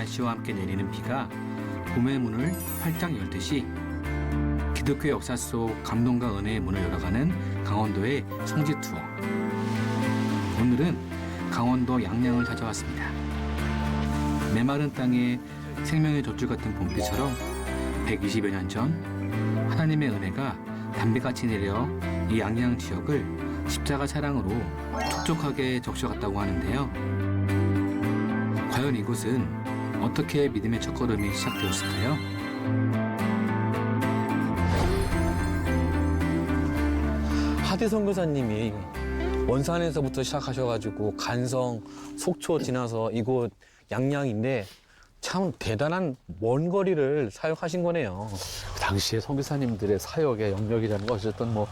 날씨와 함께 내리는 비가 봄의 문을 활짝 열듯이 기독교 역사 속 감동과 은혜의 문을 열어가는 강원도의 성지 투어. 오늘은 강원도 양양을 찾아왔습니다. 메마른 땅에 생명의 젖줄 같은 봄비처럼 120여 년 전 하나님의 은혜가 담비같이 내려 이 양양 지역을 십자가 차량으로 촉촉하게 적셔갔다고 하는데요. 과연 이곳은 어떻게 믿음의 첫걸음이 시작되었을까요? 하디 선교사님이 원산에서부터 시작하셔가지고 간성, 속초 지나서 이곳 양양인데 참 대단한 먼 거리를 사역하신 거네요. 당시에 선교사님들의 사역의 영역이라는 건 어쨌든 뭐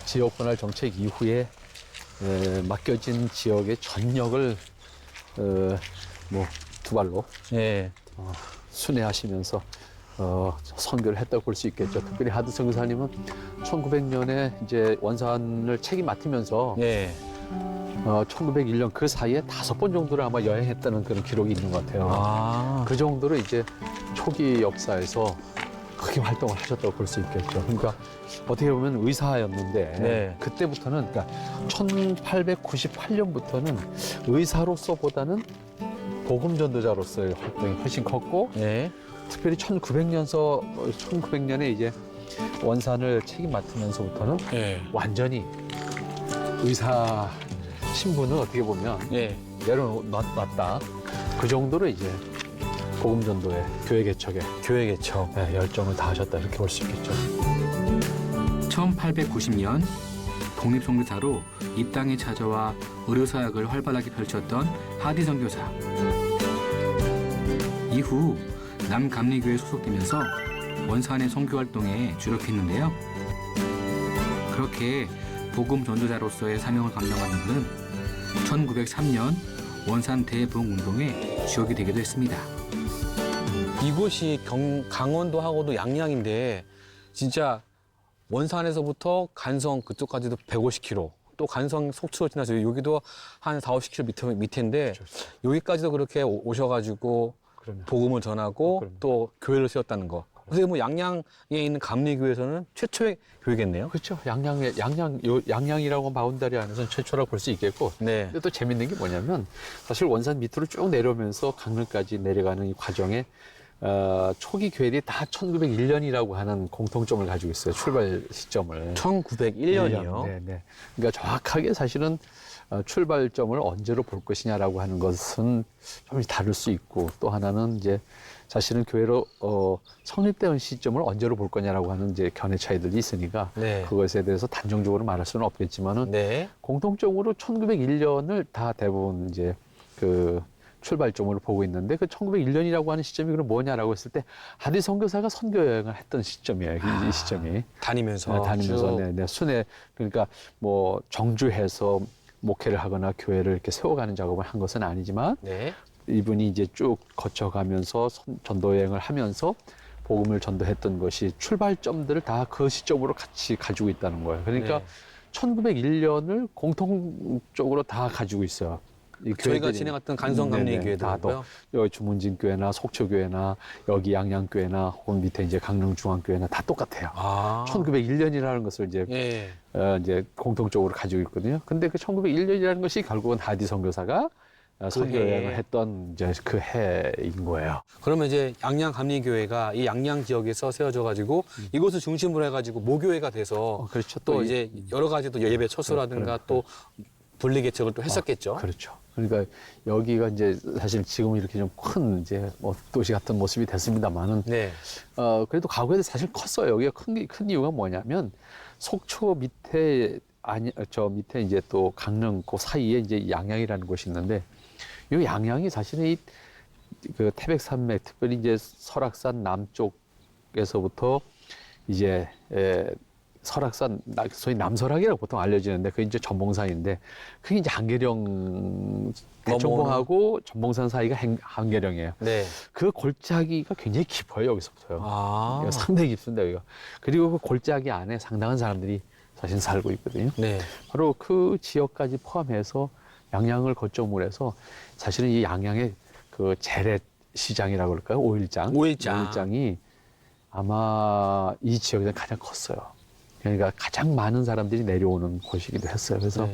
지역 분할 정책 이후에 맡겨진 지역의 전역을 뭐 두 발로 예. 순회하시면서 선교를 했다고 볼 수 있겠죠. 특별히 하드 선교사님은 1900년에 이제 원산을 책임 맡으면서 예. 1901년 그 사이에 5번 정도를 아마 여행했다는 그런 기록이 있는 것 같아요. 아. 그 정도로 이제 초기 역사에서 크게 활동을 하셨다고 볼 수 있겠죠. 그러니까 어떻게 보면 의사였는데 네. 그때부터는 그러니까 1898년부터는 의사로서보다는 복음전도자로서의 활동이 훨씬 컸고 예. 특별히 1900년에 이제 원산을 책임 맡으면서부터는 예. 완전히 의사 신분을 어떻게 보면 예. 내려놨다. 그 정도로 이제 복음전도에 교회 개척에 교회 개척. 열정을 다하셨다 이렇게 볼 수 있겠죠. 1890년 독립선교사로 이 땅에 찾아와 의료사역을 활발하게 펼쳤던 하디 선교사. 이후 남감리교에 소속되면서 원산의 선교활동에 주력했는데요. 그렇게 복음 전도자로서의 사명을 감당한 그는 1903년 원산 대부흥운동의 주역이 되기도 했습니다. 이곳이 강원도하고도 양양인데 진짜 원산에서부터 간성 그쪽까지도 150km, 또 간성 속초로 지나서 여기도 한 4, 50km 밑인데 여기까지도 그렇게 오셔가지고 그러면 복음을 전하고 그럼요. 또 교회를 세웠다는 거. 그래서 뭐 양양에 있는 감리교회에서는 최초의 교회겠네요. 그렇죠. 양양이라고 바운다리 안에서는 최초라고 볼 수 있겠고. 네. 근데 또 재밌는 게 뭐냐면 사실 원산 밑으로 쭉 내려오면서 강릉까지 내려가는 이 과정에 초기 교회들이 다 1901년이라고 하는 공통점을 가지고 있어요. 출발 시점을. 1901년이요. 네, 네. 그러니까 정확하게 사실은 출발점을 언제로 볼 것이냐라고 하는 것은 좀 다를 수 있고 또 하나는 이제 사실은 교회로 성립된 시점을 언제로 볼 거냐라고 하는 이제 견해 차이들이 있으니까 네. 그것에 대해서 단정적으로 말할 수는 없겠지만은 네. 공통적으로 1901년을 다 대부분 이제 그 출발점으로 보고 있는데 그 1901년이라고 하는 시점이 그럼 뭐냐라고 했을 때 하디 선교사가 선교 여행을 했던 시점이에요. 이 시점이 다니면서. 다니면서 쭉. 네, 순회 그러니까 뭐 정주해서 목회를 하거나 교회를 이렇게 세워가는 작업을 한 것은 아니지만 네. 이분이 이제 쭉 거쳐가면서 전도 여행을 하면서 복음을 전도했던 것이 출발점들을 다 그 시점으로 같이 가지고 있다는 거예요. 그러니까 네. 1901년을 공통적으로 다 가지고 있어요. 이 저희가 교회들이. 진행했던 간성감리교회도 다또 여기 주문진교회나 속초교회나 여기 양양교회나 혹은 밑에 이제 강릉중앙교회나 다 똑같아요. 아. 1901년이라는 것을 이제 예. 이제 공통적으로 가지고 있거든요. 근데 그 1901년이라는 것이 결국은 하디 선교사가 선교 해에. 여행을 했던 이제 그 해인 거예요. 그러면 이제 양양 감리교회가 이 양양 지역에서 세워져 가지고 이곳을 중심으로 해 가지고 모교회가 돼서 그렇죠. 또 이- 이제 여러 가지 또 예배 처소라든가 또 분리 개척을 또 했었겠죠. 그렇죠. 그러니까 여기가 이제 사실 지금은 이렇게 좀 큰 이제 뭐 도시 같은 모습이 됐습니다만은 네. 그래도 과거에도 사실 컸어요. 여기가 큰 이유가 뭐냐면 속초 밑에 저 밑에 이제 또 강릉 그 사이에 이제 양양이라는 곳이 있는데 이 양양이 사실은 그 태백산맥 특별히 이제 설악산 남쪽에서부터 이제 설악산 소위 남설악이라고 보통 알려지는데 그게 이제 전봉산인데 그게 이제 한계령 대청봉하고 전봉산 사이가 한계령이에요. 네. 그 골짜기가 굉장히 깊어요 여기서부터요. 아. 여기가 상당히 깊습니다 여기가. 그리고 그 골짜기 안에 상당한 사람들이 사실 살고 있거든요. 네. 바로 그 지역까지 포함해서 양양을 거점으로 해서 사실은 이 양양의 그 재래 시장이라고 그럴까요? 오일장. 오일장. 오일장이 아마 이 지역에서 가장 컸어요. 그러니까 가장 많은 사람들이 내려오는 곳이기도 했어요. 그래서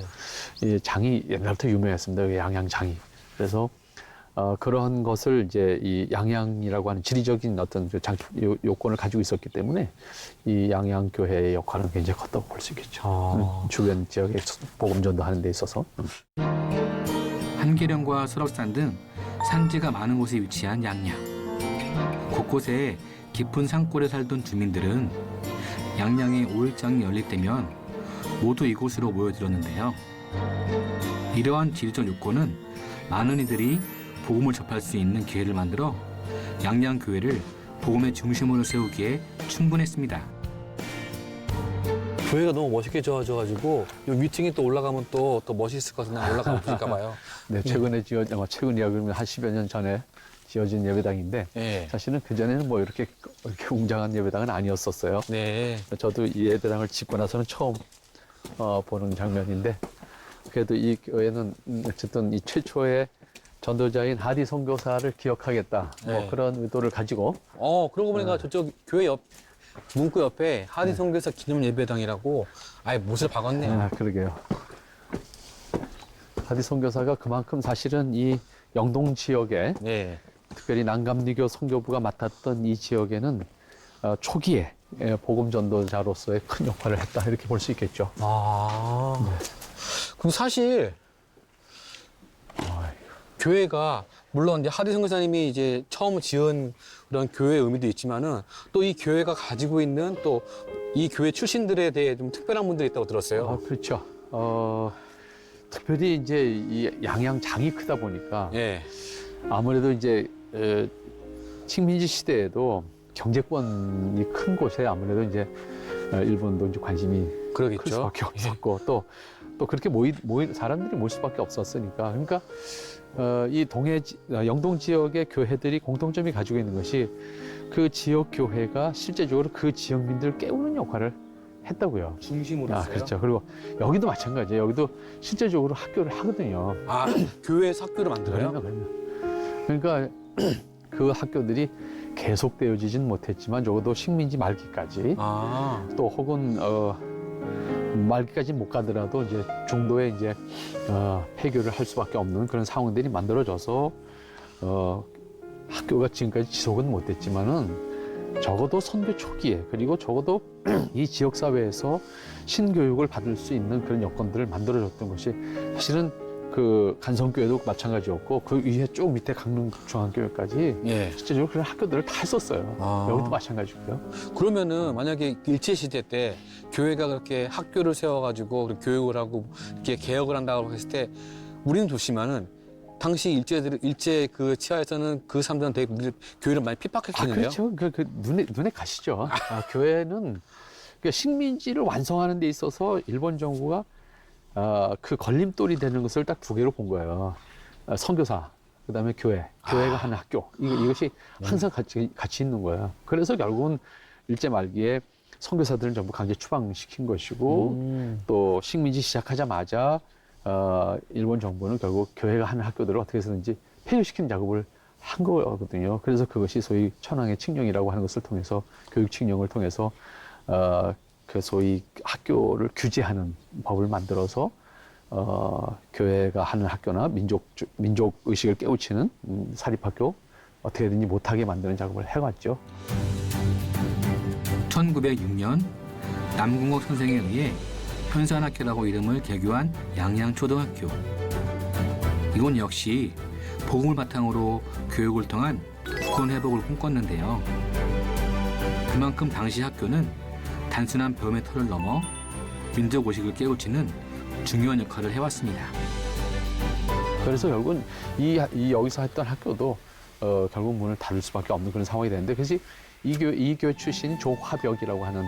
네. 이 장이 옛날부터 유명했습니다. 양양장이. 그래서 그런 것을 이제 이 양양이라고 하는 지리적인 어떤 그 요건을 가지고 있었기 때문에 이 양양교회의 역할은 굉장히 컸다고 볼 수 있겠죠. 주변 지역에 복음 전도하는 데 있어서. 한계령과 설악산 등 산지가 많은 곳에 위치한 양양. 곳곳에 깊은 산골에 살던 주민들은 양양의 오일장이 열릴 때면 모두 이곳으로 모여들었는데요. 이러한 지리적 요건은 많은 이들이 복음을 접할 수 있는 기회를 만들어 양양교회를 복음의 중심으로 세우기에 충분했습니다. 교회가 너무 멋있게 지어져가지고 이 위층에 또 올라가면 또 멋있을 것 같은데 올라가면 보실까 봐요. 네, 최근이야 그러면 한 10여 년 전에 지어진 예배당인데 네. 사실은 그전에는 뭐 이렇게 웅장한 예배당은 아니었었어요. 네. 저도 이 예배당을 짓고 나서는 처음 보는 장면인데 그래도 이 교회는 어쨌든 이 최초의 전도자인 하디 선교사를 기억하겠다. 뭐 네. 그런 의도를 가지고 그러고 보니까 저쪽 교회 옆 문구 옆에 하디 선교사 기념 예배당이라고 아예 못을 박았네요. 그러게요. 하디 선교사가 그만큼 사실은 이 영동 지역에 네. 특별히 난감리교 선교부가 맡았던 이 지역에는 초기에 복음 전도자로서의 큰 역할을 했다 이렇게 볼 수 있겠죠. 그럼 사실 교회가 물론 이제 하디 선교사님이 이제 처음 지은 그런 교회의 의미도 있지만은 또 이 교회가 가지고 있는 또 이 교회 출신들에 대해 좀 특별한 분들이 있다고 들었어요. 그렇죠. 특별히 이제 이 양양장이 크다 보니까 예. 아무래도 이제 식민지 시대에도 경제권이 큰 곳에 아무래도 이제 일본도 이제 관심이 클 그러겠죠. 수밖에 없었고 또 그렇게 사람들이 모일 수밖에 없었으니까 그러니까 이 영동 지역의 교회들이 공통점이 가지고 있는 것이 그 지역 교회가 실제적으로 그 지역민들을 깨우는 역할을 했다고요. 중심으로서요. 그렇죠. 그리고 여기도 마찬가지예요. 여기도 실제적으로 학교를 하거든요. 교회에서 학교를 만들어요? 그러니까 그 학교들이 계속되어지진 못했지만 적어도 식민지 말기까지 또 혹은 말기까지 못 가더라도 이제 중도에 이제 폐교를 할 수밖에 없는 그런 상황들이 만들어져서 학교가 지금까지 지속은 못했지만은 적어도 선교 초기에 그리고 적어도 이 지역 사회에서 신교육을 받을 수 있는 그런 여건들을 만들어줬던 것이 사실은 그 간성교회도 마찬가지였고 그 위에 쭉 밑에 강릉중앙교회까지 예. 실제적으로 그런 학교들을 다 했었어요. 여기도 마찬가지고요. 그러면은 만약에 일제시대 때 교회가 그렇게 학교를 세워가지고 교육을 하고 이렇게 개혁을 한다고 했을 때 우리는 좋지만은 당시 일제 그 치하에서는 그 사람들은 되게 교회를 많이 핍박했겠네요. 그렇죠. 눈에 가시죠. 교회는 그러니까 식민지를 완성하는 데 있어서 일본 정부가 그 걸림돌이 되는 것을 딱 두 개로 본 거예요. 선교사, 그다음에 교회가 하는 학교. 이것이 항상 같이 있는 거예요. 그래서 결국은 일제 말기에 선교사들은 전부 강제 추방시킨 것이고 또 식민지 시작하자마자 일본 정부는 결국 교회가 하는 학교들을 어떻게 해서든지 폐교시키는 작업을 한 거거든요. 그래서 그것이 소위 천황의 칙령이라고 하는 것을 통해서 교육 칙령을 통해서 그 소위 학교를 규제하는 법을 만들어서 교회가 하는 학교나 민족 의식을 깨우치는 사립학교 어떻게든지 못하게 만드는 작업을 해왔죠. 1906년 남궁옥 선생에 의해 현산학교라고 이름을 개교한 양양초등학교. 이건 역시 복음을 바탕으로 교육을 통한 국권 회복을 꿈꿨는데요. 그만큼 당시 학교는 단순한 배움의 틀을 넘어 민족 의식을 깨우치는 중요한 역할을 해왔습니다. 그래서 결국은 여기서 했던 학교도 결국 문을 닫을 수밖에 없는 그런 상황이 되는데 그래서 이 교회 출신 조화벽이라고 하는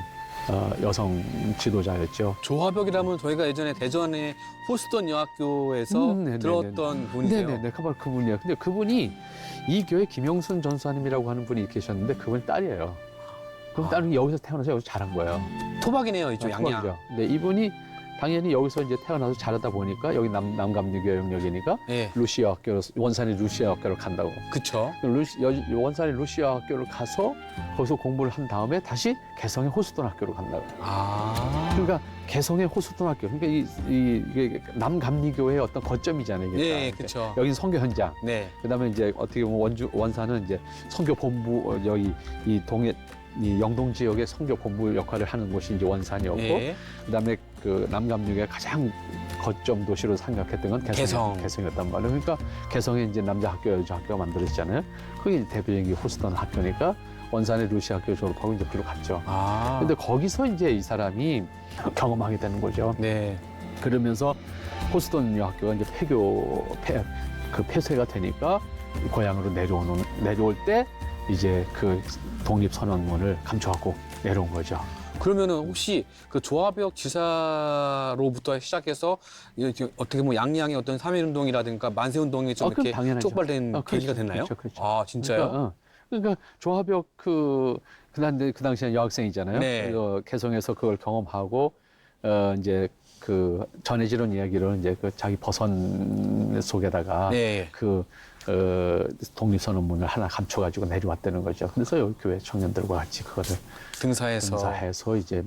여성 지도자였죠. 조화벽이라면 저희가 예전에 대전의 호스턴 여학교에서 들었던 분이세요. 네네네, 바로 그분이에요. 근데 그분이 이 교회 김영순 전사님이라고 하는 분이 계셨는데 그분이 딸이에요. 그럼 딸은 여기서 태어나서 여기서 자란 거예요. 토박이네요, 이쪽 양양. 토박이죠. 네, 이분이 당연히 여기서 이제 태어나서 자라다 보니까 여기 남감리교 영역이니까 예. 루시아 학교로 원산의 루시아 학교를 간다고. 그쵸. 원산의 루시아 학교를 가서 거기서 공부를 한 다음에 다시 개성의 호수돈 학교로 간다고. 아. 그러니까 개성의 호수돈 학교. 그러니까 이게 남감리교의 어떤 거점이잖아요. 이게 네, 딱. 그쵸. 여기는 선교 현장. 네. 그다음에 이제 어떻게 보면 원산은 이제 선교 본부 여기 이 영동 지역의 선교 본부 역할을 하는 곳이 이제 원산이었고, 예. 그다음에 그 남감육의 가장 거점 도시로 생각했던 건 개성이었단 말이에요. 그러니까 개성에 이제 남자 학교, 여자 학교가 만들어졌잖아요. 그게 이제 대표적인 게 호스턴 학교니까 원산의 루시 학교 졸업하고 이제 그로 갔죠. 아. 근데 거기서 이제 이 사람이 경험하게 되는 거죠. 네. 그러면서 호스턴 학교가 이제 폐쇄가 되니까 고향으로 내려올 때 이제 그 독립선언문을 감춰갖고 내려온 거죠. 그러면은 혹시 그 조화벽 지사로부터 시작해서 이제 어떻게 뭐 양양의 어떤 3.1운동이라든가 만세운동이 좀 그럼 이렇게 당연하죠. 촉발된 그렇죠, 계기가 됐나요? 그렇죠. 아, 진짜요? 그러니까 조화벽 그 당시엔 여학생이잖아요. 네. 개성에서 그걸 경험하고 이제 그 전해지는 이야기로는 이제 그 자기 버선 속에다가 네. 독립선언문을 하나 감춰가지고 내려왔다는 거죠. 그래서 여기 교회 청년들과 같이 그거를 등사해서 이제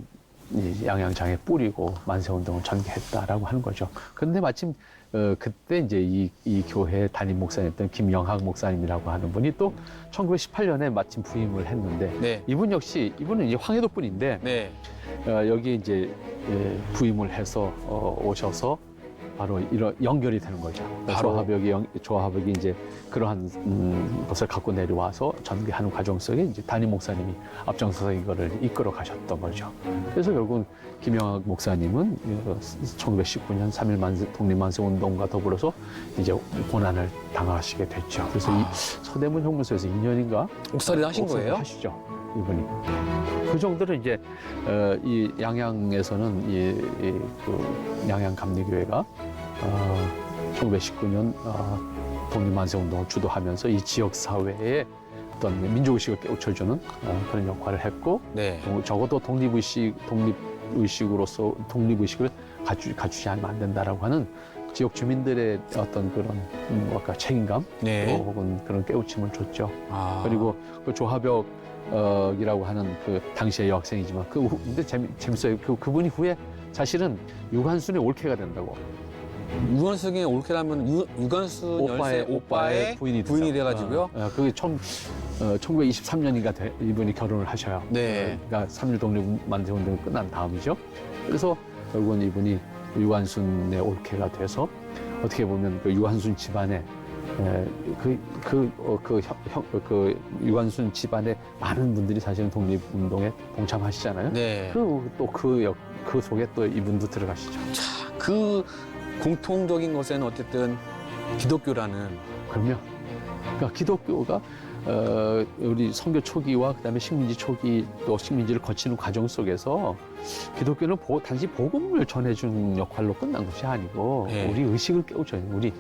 이 양양장에 뿌리고 만세운동을 전개했다라고 하는 거죠. 그런데 마침 그때 이제 이 교회 담임 목사님이었던 김영학 목사님이라고 하는 분이 또 1918년에 마침 부임을 했는데 네. 이분은 이제 황해도 분인데 네. 여기 이제 부임을 해서 오셔서 바로 이런 연결이 되는 거죠. 바로 조화벽이 이제 그러한 것을 갖고 내려와서 전개하는 과정 속에 이제 담임 목사님이 앞장서서 이거를 이끌어 가셨던 거죠. 그래서 결국은 김영학 목사님은 1919년 3.1 독립만세운동과 더불어서 이제 고난을 당하시게 됐죠. 그래서 이 서대문 형무소에서 2년인가 옥살이를 하신 거예요? 하시죠, 이분이. 그 정도로 이제 이 양양에서는 그 양양 감리교회가 1919년 독립만세운동을 주도하면서 이 지역 사회에 어떤 민족의식을 깨우쳐주는 그런 역할을 했고, 네. 적어도 독립의식으로서 독립의식을 갖추지 않으면 안 된다라고 하는 지역 주민들의 어떤 그런 뭐랄까 책임감, 네. 혹은 그런 깨우침을 줬죠. 아. 그리고 그 조화벽이라고 하는 그 당시의 여학생이지만 근데 재밌어요. 그분이 후에 사실은 유관순의 올케가 된다고. 유관순의 올케라면 유관순 오빠의 부인이 돼가지고요. 그게 1923년인가 이분이 결혼을 하셔요. 네. 그러니까 3.1 독립만세운동이 끝난 다음이죠. 그래서 결국은 이분이 유관순의 올케가 돼서 어떻게 보면 그 유관순 집안에 유관순 집안의 많은 분들이 사실은 독립운동에 동참하시잖아요. 네. 그 속에 또 이분도 들어가시죠. 그 공통적인 것에는 어쨌든 기독교라는. 그럼요. 그러니까 기독교가 우리 선교 초기와 그다음에 식민지 초기 또 식민지를 거치는 과정 속에서 기독교는 단지 복음을 전해주는 역할로 끝난 것이 아니고 네. 우리 의식을 깨우쳐요. 우리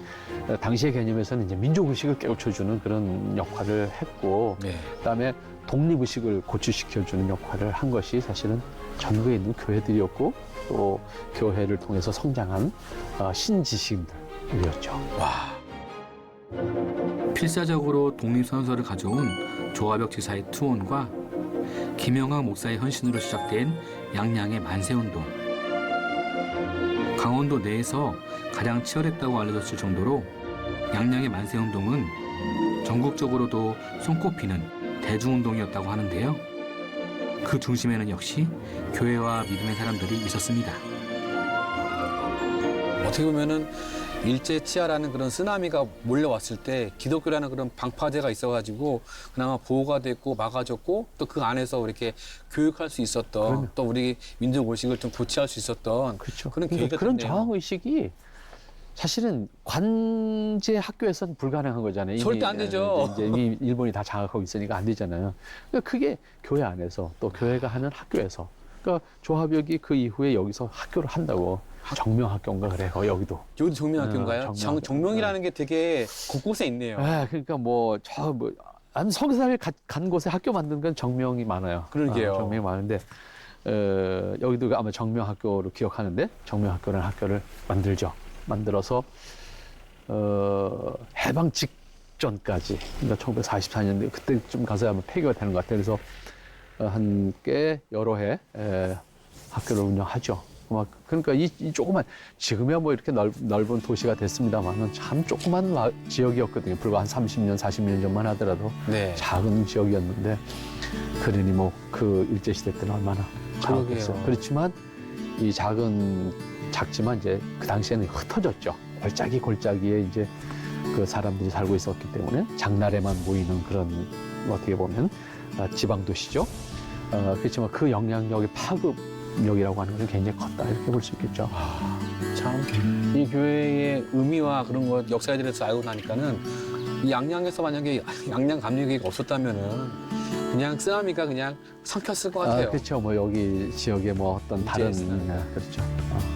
당시의 개념에서는 이제 민족 의식을 깨우쳐주는 그런 역할을 했고, 네. 그다음에 독립 의식을 고취시켜주는 역할을 한 것이 사실은 전국에 있는 교회들이었고 또 교회를 통해서 성장한 신지식인들이었죠. 와. 필사적으로 독립선서를 가져온 조화벽 지사의 투혼과 김영학 목사의 헌신으로 시작된 양양의 만세운동. 강원도 내에서 가장 치열했다고 알려졌을 정도로 양양의 만세운동은 전국적으로도 손꼽히는 대중운동이었다고 하는데요. 그 중심에는 역시 교회와 믿음의 사람들이 있었습니다. 어떻게 보면은 일제치하라는 그런 쓰나미가 몰려왔을 때 기독교라는 그런 방파제가 있어가지고 그나마 보호가 됐고 막아줬고 또 그 안에서 이렇게 교육할 수 있었던, 그럼요. 또 우리 민족 의식을 좀 고취할 수 있었던 그렇죠. 그런 그러니까 계기가 그런 됐네요. 저항 의식이 사실은 관제 학교에서는 불가능한 거잖아요. 절대 안 되죠. 이제 이미 일본이 다 장악하고 있으니까 안 되잖아요. 그러니까 그게 교회 안에서 또 교회가 하는 학교에서, 그러니까 조화벽이 그 이후에 여기서 학교를 한다고. 정명학교인가 그래요. 여기도. 여기도 정명학교인가요? 정명학교. 정명이라는 게 되게 곳곳에 있네요. 그러니까 한 30살 간 곳에 학교 만든 건 정명이 많아요. 그러게요. 정명이 많은데 여기도 아마 정명학교로 기억하는데 정명학교라는 학교를 만들죠. 만들어서 해방 직전까지, 그러니까 1944년대 그때쯤 가서야 아마 폐교가 되는 것 같아요. 그래서 한 꽤 여러 해 학교를 운영하죠. 그러니까 이 조그만, 지금이야 뭐 이렇게 넓은 도시가 됐습니다만은 참 조그만 지역이었거든요. 불과 한 30년, 40년 전만 하더라도 네. 작은 지역이었는데, 그러니 뭐 그 일제시대 때는 얼마나 작았겠어요. 그러게요. 그렇지만 이 작지만 이제 그 당시에는 흩어졌죠. 골짜기에 이제 그 사람들이 살고 있었기 때문에 장날에만 모이는 그런, 어떻게 보면 지방 도시죠. 그렇지만 그 영향력이 파급력이라고 하는 것은 굉장히 컸다, 이렇게 볼 수 있겠죠. 참 이 교회의 의미와 그런 것 역사에 대해서 알고 나니까는 이 양양에서 만약에 양양 감리교회가 없었다면은 그냥 쓰나미가 그냥 삼켰을 것 같아요. 그렇죠. 뭐 여기 지역에 뭐 어떤 다른, 일제했으나. 그렇죠.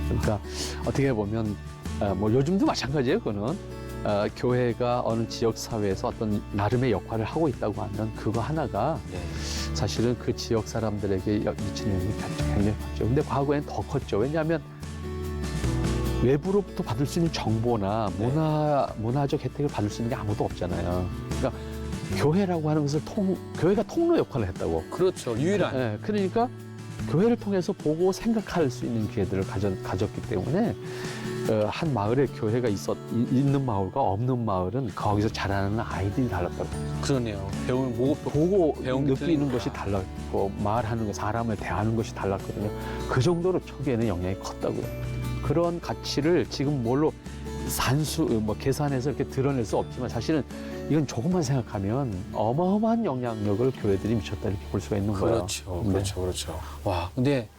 그러니까 어떻게 보면 뭐 요즘도 마찬가지예요. 그거는 교회가 어느 지역 사회에서 어떤 나름의 역할을 하고 있다고 하면 그거 하나가 네. 사실은 그 지역 사람들에게 미치는 영향이 굉장히 컸죠. 근데 과거엔 더 컸죠. 왜냐하면 외부로부터 받을 수 있는 정보나 문화적 혜택을 받을 수 있는 게 아무도 없잖아요. 그러니까 교회라고 하는 것을 교회가 통로 역할을 했다고. 그렇죠. 유일한. 네, 그러니까 교회를 통해서 보고 생각할 수 있는 기회들을 가졌기 때문에 한 마을에 교회가 있는 마을과 없는 마을은 거기서 자라는 아이들이 달랐다고. 그러네요. 보고 배운 게 느끼는 틀리니까. 것이 달랐고, 말하는 것, 사람을 대하는 것이 달랐거든요. 그 정도로 초기에는 영향이 컸다고요. 그런 가치를 지금 뭘로 계산해서 이렇게 드러낼 수 없지만, 사실은 이건 조금만 생각하면 어마어마한 영향력을 교회들이 미쳤다, 이렇게 볼 수가 있는 거예요. 그렇죠. 와, 근데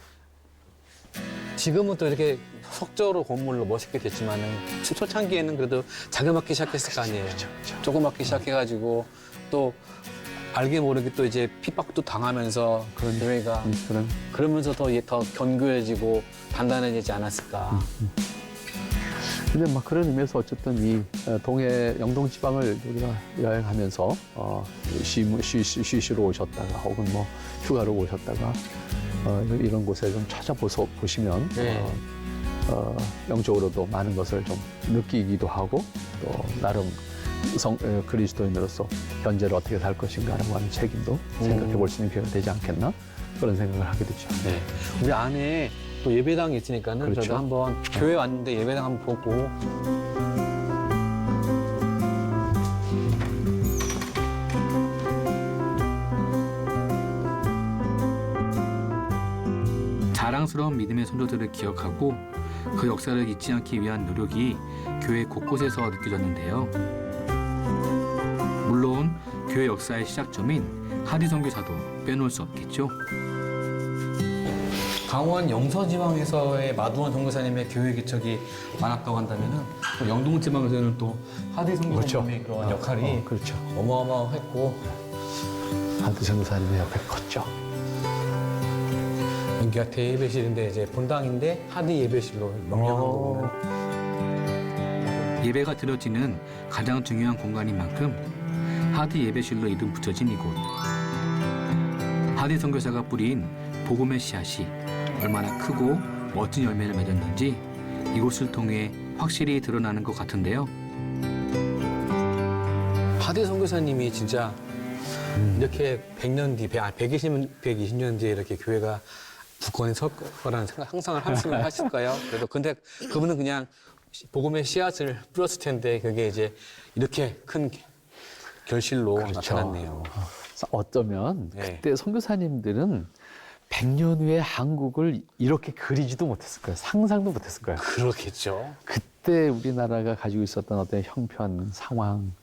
지금은 또 이렇게 석조로 건물로 멋있게 됐지만은 초창기에는 그래도 자그맣게 시작했을 거 아니에요. 그렇죠. 조그맣게 시작해가지고 또 알게 모르게 또 이제 핍박도 당하면서 그런 교회가 그러면서 더 견고해지고 단단해지지 않았을까. 근데 막 그런 의미에서 어쨌든 이 동해 영동 지방을 우리가 여행하면서 쉬시러 오셨다가 혹은 뭐 휴가로 오셨다가 이런 곳에 좀 찾아보시면 네. 영적으로도 많은 것을 좀 느끼기도 하고, 또 나름 그리스도인으로서 현재를 어떻게 살 것인가라고 하는 책임도 생각해 볼 수 있는 기회가 되지 않겠나, 그런 생각을 하게 되죠. 네. 우리 안에 또 예배당이 있으니까는 그렇죠. 저도 한번 교회 왔는데 예배당 한번 보고. 자랑스러운 믿음의 선조들을 기억하고 그 역사를 잊지 않기 위한 노력이 교회 곳곳에서 느껴졌는데요. 물론 교회 역사의 시작점인 하디 선교사도 빼놓을 수 없겠죠. 강원 영서지방에서의 마두원 선교사님의 교회 개척이 많았다고 한다면은 또 영동지방에서는 또 하디 선교사님의 그런 역할이 그렇죠. 어마어마했고, 하드 선교사님의 옆에 컸죠. 여기가 대예배실인데 이제 본당인데 하디 예배실로 명명한 거는 예배가 드려지는 가장 중요한 공간인 만큼 하디 예배실로 이름 붙여진 이곳. 하디 선교사가 뿌린 복음의 씨앗이 얼마나 크고 멋진 열매를 맺었는지 이곳을 통해 확실히 드러나는 것 같은데요. 하디 선교사님이 진짜 이렇게 100년 뒤, 120년 뒤에 이렇게 교회가 굳건히 설 거라는 생각 항상 하실까요? 그래도 근데 그분은 그냥 복음의 씨앗을 뿌렸을 텐데 그게 이제 이렇게 큰 결실로 나타났네요. 어쩌면 네. 그때 선교사님들은 100년 후에 한국을 이렇게 그리지도 못했을 거예요. 상상도 못했을 거예요. 그렇겠죠. 그때 우리나라가 가지고 있었던 어떤 형편, 상황,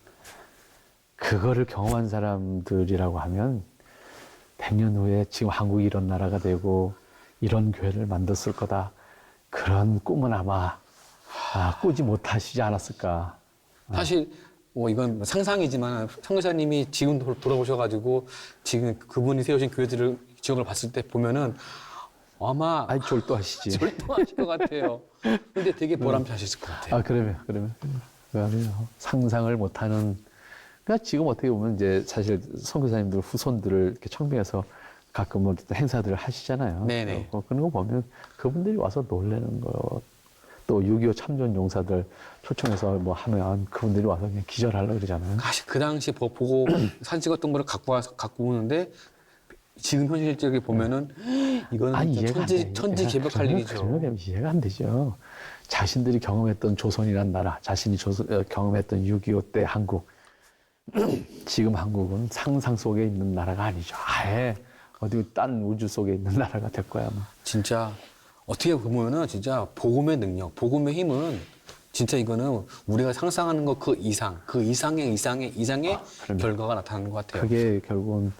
그거를 경험한 사람들이라고 하면 100년 후에 지금 한국이 이런 나라가 되고 이런 교회를 만들었을 거다. 그런 꿈은 아마 꾸지 못하시지 않았을까. 사실 뭐 이건 상상이지만 선교사님이 지금 돌아오셔가지고 지금 그분이 세우신 교회들을 지역을 봤을 때 보면은 아마 아니, 졸도하시지. 절도하실 것 같아요. 근데 되게 보람차실 것 같아요. 그러면. 상상을 못하는. 그러니까 지금 어떻게 보면 이제 사실 선교사님들 후손들을 이렇게 청빙해서 가끔 뭐 행사들을 하시잖아요. 네네. 그런 거 보면 그분들이 와서 놀라는 거. 또 6.25 참전 용사들 초청해서 뭐 하면 그분들이 와서 그냥 기절하려고 그러잖아요. 사실 그 당시 보고 사진 찍었던 거를 갖고 오는데 지금 현실적으로 보면은 이거는 진짜 이해가 안 돼. 천지개벽할 일이죠. 그러면 이해가 안 되죠. 자신들이 경험했던 조선이란 나라, 자신이 경험했던 6.25 때 한국, 지금 한국은 상상 속에 있는 나라가 아니죠. 아예 어디 딴 우주 속에 있는 나라가 될 거야. 아마. 진짜 어떻게 보면은 진짜 복음의 능력, 복음의 힘은 진짜 이거는 우리가 상상하는 것 그 이상, 그 이상의 그럼요. 결과가 나타나는 것 같아요. 그게 결국은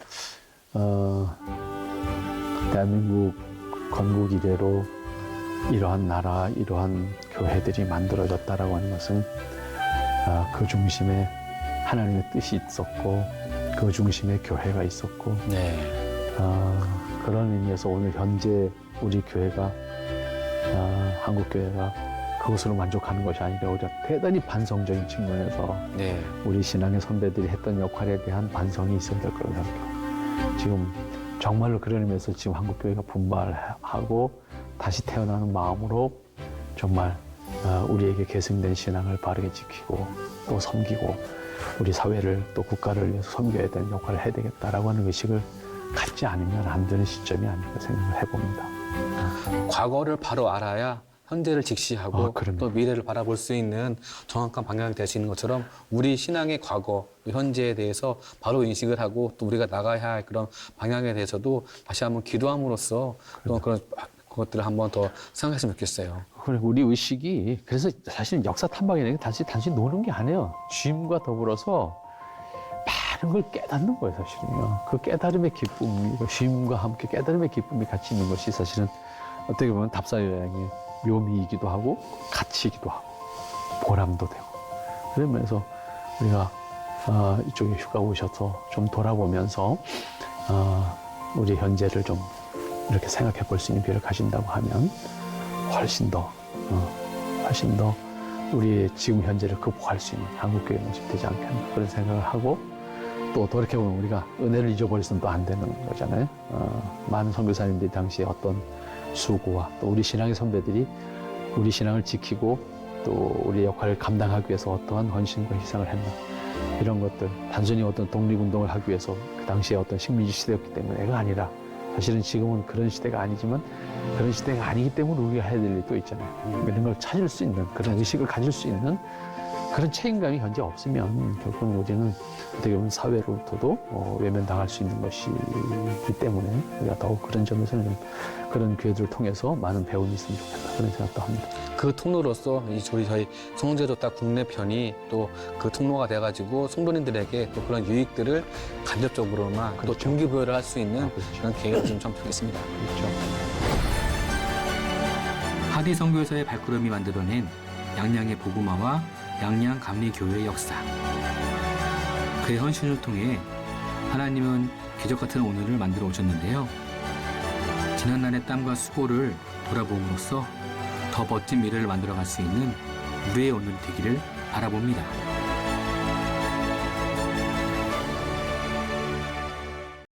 대한민국 건국 이래로 이러한 나라, 이러한 교회들이 만들어졌다라고 하는 것은 그 중심에 하나님의 뜻이 있었고 그 중심에 교회가 있었고 네. 그런 의미에서 오늘 현재 우리 교회가 한국 교회가 그것으로 만족하는 것이 아니라 오히려 대단히 반성적인 측면에서 네. 우리 신앙의 선배들이 했던 역할에 대한 반성이 있어야 될 거라고 생각해요. 지금 정말로 그런 의미에서 지금 한국 교회가 분발하고 다시 태어나는 마음으로 정말 우리에게 계승된 신앙을 바르게 지키고 또 섬기고 우리 사회를 또 국가를 위해서 섬겨야 되는 역할을 해야 되겠다라고 하는 의식을 갖지 않으면 안 되는 시점이 아닐까 생각을 해봅니다. 과거를 바로 알아야 현재를 직시하고 그럼요. 또 미래를 바라볼 수 있는 정확한 방향이 될 수 있는 것처럼 우리 신앙의 과거, 현재에 대해서 바로 인식을 하고 또 우리가 나가야 할 그런 방향에 대해서도 다시 한번 기도함으로써 또 그런 것들을 한번 더 생각했으면 좋겠어요. 그래, 우리 의식이 그래서 사실 역사 탐방이라는 게 단지 노는 게 아니에요. 주임과 더불어서 많은 걸 깨닫는 거예요, 사실은요. 그 깨달음의 기쁨이, 주임과 함께 깨달음의 기쁨이 같이 있는 것이 사실은 어떻게 보면 답사여행의 묘미이기도 하고 가치이기도 하고 보람도 되고 그러면서 우리가 이쪽에 휴가 오셔서 좀 돌아보면서 우리 현재를 좀 이렇게 생각해 볼 수 있는 기회를 가진다고 하면 훨씬 더 우리의 지금 현재를 극복할 수 있는 한국교회 모습이 되지 않겠나 그런 생각을 하고 또 돌이켜보면 우리가 은혜를 잊어버려서는 또 안 되는 거잖아요. 많은 선교사님들이 당시에 어떤 수고와 또 우리 신앙의 선배들이 우리 신앙을 지키고 또 우리의 역할을 감당하기 위해서 어떠한 헌신과 희생을 했나 이런 것들 단순히 어떤 독립운동을 하기 위해서 그 당시에 어떤 식민지 시대였기 때문에가 아니라 사실은 지금은 그런 시대가 아니지만 그런 시대가 아니기 때문에 우리가 해야 될 일도 있잖아요. 이런 걸 찾을 수 있는 그런 의식을 가질 수 있는 그런 책임감이 현재 없으면 결국은 우리는 어떻게 보면 사회로부터도 외면당할 수 있는 것이기 때문에 우리가 더욱 그런 점에서는 그런 기회들을 통해서 많은 배움이 있으면 좋겠다 그런 생각도 합니다. 그 통로로서 저희 성제로다 국내편이 또 그 통로가 돼가지고 성도님들에게 또 그런 유익들을 간접적으로나 또 동기부여를 할 수 있는 그렇죠. 그런 기회가 좀 좋겠습니다. 그렇죠. 하디 선교사의 발걸음이 만들어낸 양양의 복음화와 양양 감리교회의 역사. 그의 헌신을 통해 하나님은 기적 같은 오늘을 만들어 오셨는데요. 지난날의 땀과 수고를 돌아봄으로써 더 멋진 미래를 만들어갈 수 있는 우리의 오늘이 되기를 바라봅니다.